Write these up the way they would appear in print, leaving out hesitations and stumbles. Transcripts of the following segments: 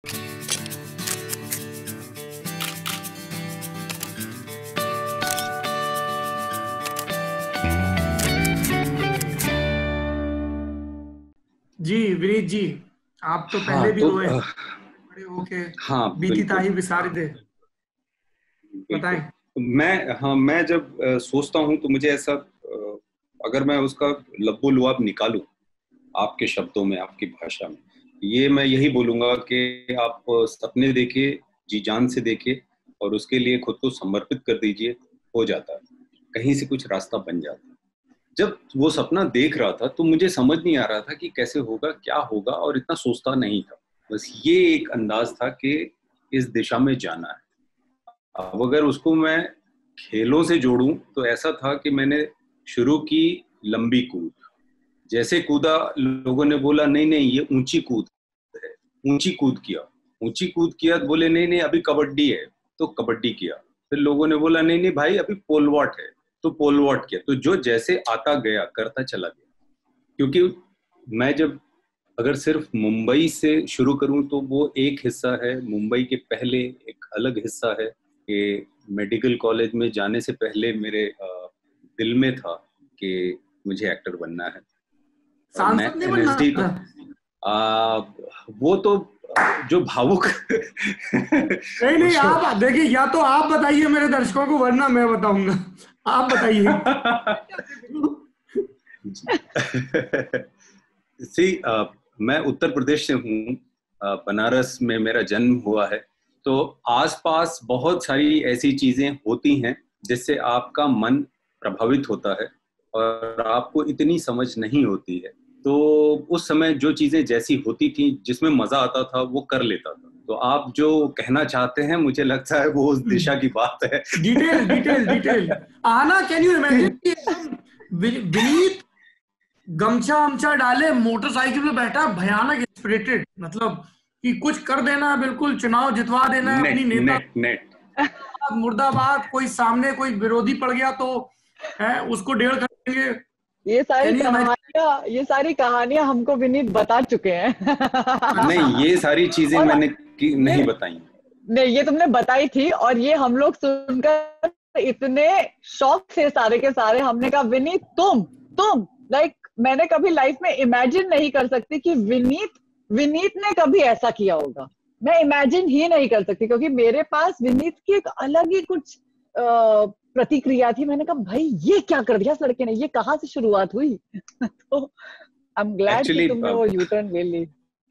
जी विनीत जी, आप तो हाँ पहले भी तो रोए, बड़े होके हाँ बीती बिल्कुल ताही विसार दे। बिल्कुल। बताएं। मैं जब सोचता हूँ तो मुझे ऐसा अगर मैं उसका लब्बो लुआब निकालूं आपके शब्दों में, आपकी भाषा में, ये मैं यही बोलूंगा कि आप सपने देखिए, जी जान से देखिए और उसके लिए खुद को समर्पित कर दीजिए। हो जाता है, कहीं से कुछ रास्ता बन जाता है। जब वो सपना देख रहा था तो मुझे समझ नहीं आ रहा था कि कैसे होगा, क्या होगा, और इतना सोचता नहीं था। बस ये एक अंदाज था कि इस दिशा में जाना है। अब अगर उसको मैं खेलों से जोड़ूं तो ऐसा था कि मैंने शुरू की लंबी कूद। जैसे कूदा, लोगों ने बोला नहीं नहीं ये ऊंची कूद है। ऊंची कूद किया, ऊंची कूद किया तो बोले नहीं नहीं अभी कबड्डी है, तो कबड्डी किया। फिर लोगों ने बोला नहीं नहीं भाई अभी पोल वॉल्ट है, तो पोल वॉल्ट किया। तो जो जैसे आता गया करता चला गया। क्योंकि मैं जब अगर सिर्फ मुंबई से शुरू करूं तो वो एक हिस्सा है, मुंबई के पहले एक अलग हिस्सा है कि मेडिकल कॉलेज में जाने से पहले मेरे दिल में था कि मुझे एक्टर बनना है। और मैं सांसद नहीं बनना एनएसडी था? आ, वो तो जो भावुक नहीं वो नहीं, जो आप देखिए, या तो आप बताइए मेरे दर्शकों को, वरना मैं बताऊंगा। आप बताइए। सी मैं उत्तर प्रदेश से हूँ। बनारस में मेरा जन्म हुआ है। तो आसपास बहुत सारी ऐसी चीजें होती हैं जिससे आपका मन प्रभावित होता है और आपको इतनी समझ नहीं होती है। तो उस समय जो चीजें जैसी होती थी, जिसमें मजा आता था, वो कर लेता था। तो आप जो कहना चाहते हैं मुझे लगता है वो उस दिशा की बात है। Detail detail detail. आना, कैन यू इमेजिन कि एकदम विनीत गमछा अमछा डाले मोटरसाइकिल पे बैठा, भयानक इंस्पिरेटेड, मतलब कि कुछ कर देना है, बिल्कुल चुनाव जितवा देना है अपनी नेट नेता। Net net. मुर्दाबाद, कोई सामने कोई विरोधी पड़ गया तो है उसको डेढ़ कर देंगे। Can you imagine? ये सारी कहानियां हमको विनीत बता चुके हैं। नहीं, ये सारी चीजें और मैंने नहीं नहीं बताई। नहीं, ये तुमने बताई थी और ये हम लोग सुनकर इतने शौक से सारे के सारे, हमने कहा विनीत तुम मैंने कभी लाइफ में इमेजिन नहीं कर सकती कि विनीत ने कभी ऐसा किया होगा। मैं इमेजिन ही नहीं कर सकती, क्योंकि मेरे पास विनीत की एक अलग ही कुछ प्रतिक्रिया थी। मैंने कहा भाई ये क्या कर दिया इस लड़के ने, ये कहाँ से शुरुआत हुई। तो आई एम ग्लैड कि एक्चुअली तुमने वो यू टर्न ले ली।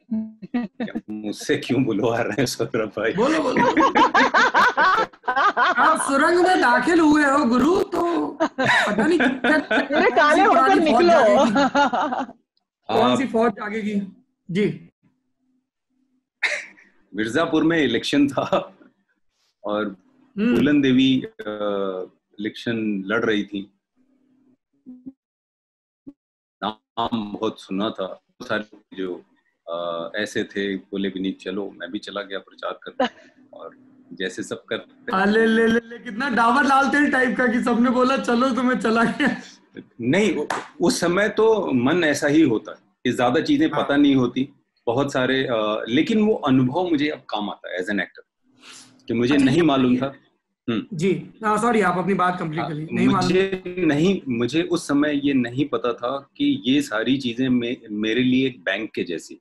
मुझसे क्यों बुलवा रहे हैं सौरभ भाई? बोलो बोलो। आप सुरंग में दाखिल हुए हो गुरु, तो पता नहीं पूरे काले सी होकर पुरानी फौज निकलो। जागेगी। कौन सी आप फौज जागेगी? जी। मिर्जापुर में इलेक्शन था और हम्म। फूलन देवी इलेक्शन लड़ रही थी। नाम बहुत सुना था, बहुत सारे जो ऐसे थे, बोले विनीत चलो, मैं भी चला गया प्रचार करने। और जैसे सब करते ले कितना डाबर लाल तेल टाइप का कि सबने बोला चलो तो मैं चला गया। नहीं, उस समय तो मन ऐसा ही होता है कि ज्यादा चीजें हाँ। पता नहीं होती, बहुत सारे लेकिन वो अनुभव मुझे अब काम आता है एज एन एक्टर कि मुझे अच्छा ये नहीं मालूम था। बताइए। जी, सॉरी, आप अपनी बात कंप्लीट करिए। नहीं मालूम। मुझे उस समय ये नहीं पता था कि ये सारी चीजें मेरे लिए एक बैंक के जैसी।